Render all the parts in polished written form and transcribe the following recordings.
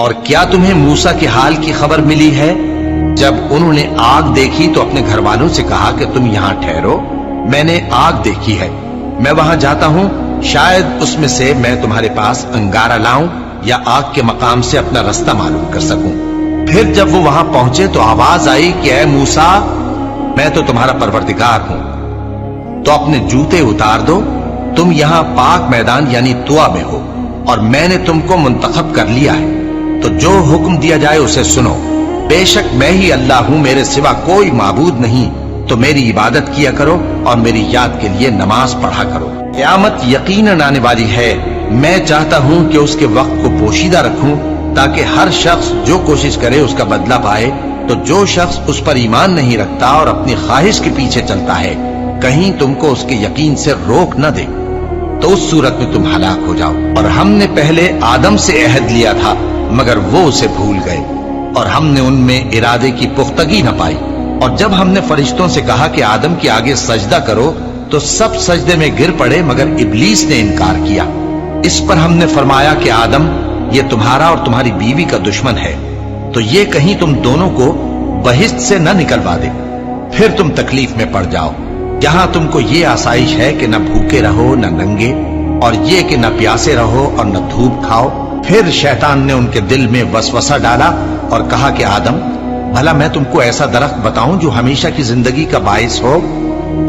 اور کیا تمہیں موسیٰ کے حال کی خبر ملی ہے؟ جب انہوں نے آگ دیکھی تو اپنے گھر والوں سے کہا کہ تم یہاں ٹھہرو، میں نے آگ دیکھی ہے، میں وہاں جاتا ہوں، شاید اس میں سے میں تمہارے پاس انگارہ لاؤں یا آگ کے مقام سے اپنا رستہ معلوم کر سکوں۔ پھر جب وہ وہاں پہنچے تو آواز آئی کہ اے موسیٰ، میں تو تمہارا پروردگار ہوں، تو اپنے جوتے اتار دو، تم یہاں پاک میدان یعنی طویٰ میں ہو، اور میں نے تم کو منتخب کر لیا ہے، تو جو حکم دیا جائے اسے سنو، بے شک میں ہی اللہ ہوں، میرے سوا کوئی معبود نہیں، تو میری عبادت کیا کرو اور میری یاد کے لیے نماز پڑھا کرو۔ قیامت یقیناً آنے والی ہے، میں چاہتا ہوں کہ اس کے وقت کو پوشیدہ رکھوں تاکہ ہر شخص جو کوشش کرے اس کا بدلہ پائے، تو جو شخص اس پر ایمان نہیں رکھتا اور اپنی خواہش کے پیچھے چلتا ہے، کہیں تم کو اس کے یقین سے روک نہ دے، تو اس صورت میں تم ہلاک ہو جاؤ۔ اور ہم نے پہلے آدم سے عہد لیا تھا مگر وہ اسے بھول گئے، اور ہم نے ان میں ارادے کی پختگی نہ پائی، اور جب ہم نے فرشتوں سے کہا کہ آدم کے آگے سجدہ کرو تو سب سجدے میں گر پڑے مگر ابلیس نے انکار کیا۔ اس پر ہم نے فرمایا کہ آدم، یہ تمہارا اور تمہاری بیوی کا دشمن ہے، تو یہ کہیں تم دونوں کو بہشت سے نہ نکلوا دے، پھر تم تکلیف میں پڑ جاؤ، جہاں تم کو یہ آسائش ہے کہ نہ بھوکے رہو نہ ننگے، اور یہ کہ نہ پیاسے رہو اور نہ دھوپ کھاؤ۔ پھر شیطان نے ان کے دل میں وسوسہ ڈالا اور کہا کہ آدم، بھلا میں تم کو ایسا درخت بتاؤں جو ہمیشہ کی زندگی کا باعث ہو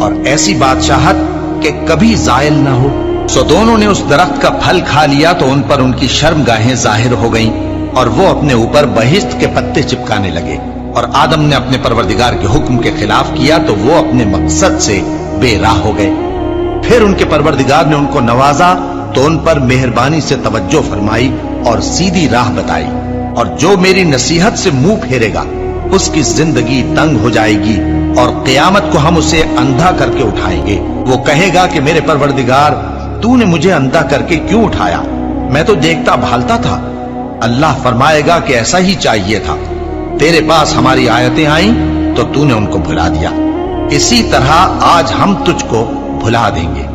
اور ایسی بادشاہت کہ کبھی زائل نہ ہو؟ سو دونوں نے اس درخت کا پھل کھا لیا تو ان پر ان کی شرم گاہیں ظاہر ہو گئیں، اور وہ اپنے اوپر بہشت کے پتے چپکانے لگے، اور آدم نے اپنے پروردگار کے حکم کے خلاف کیا تو وہ اپنے مقصد سے بے راہ ہو گئے۔ پھر ان کے پروردگار نے ان کو نوازا تو ان پر مہربانی سے توجہ فرمائی اور سیدھی راہ بتائی، اور جو میری نصیحت سے منہ پھیرے گا اس کی زندگی تنگ ہو جائے گی، اور قیامت کو ہم اسے اندھا کر کے اٹھائیں گے۔ وہ کہے گا کہ میرے پروردگار، تو نے مجھے اندھا کر کے کیوں اٹھایا؟ میں تو دیکھتا بھالتا تھا۔ اللہ فرمائے گا کہ ایسا ہی چاہیے تھا، تیرے پاس ہماری آیتیں آئیں تو تو نے ان کو بھلا دیا، اسی طرح آج ہم تجھ کو بھلا دیں گے۔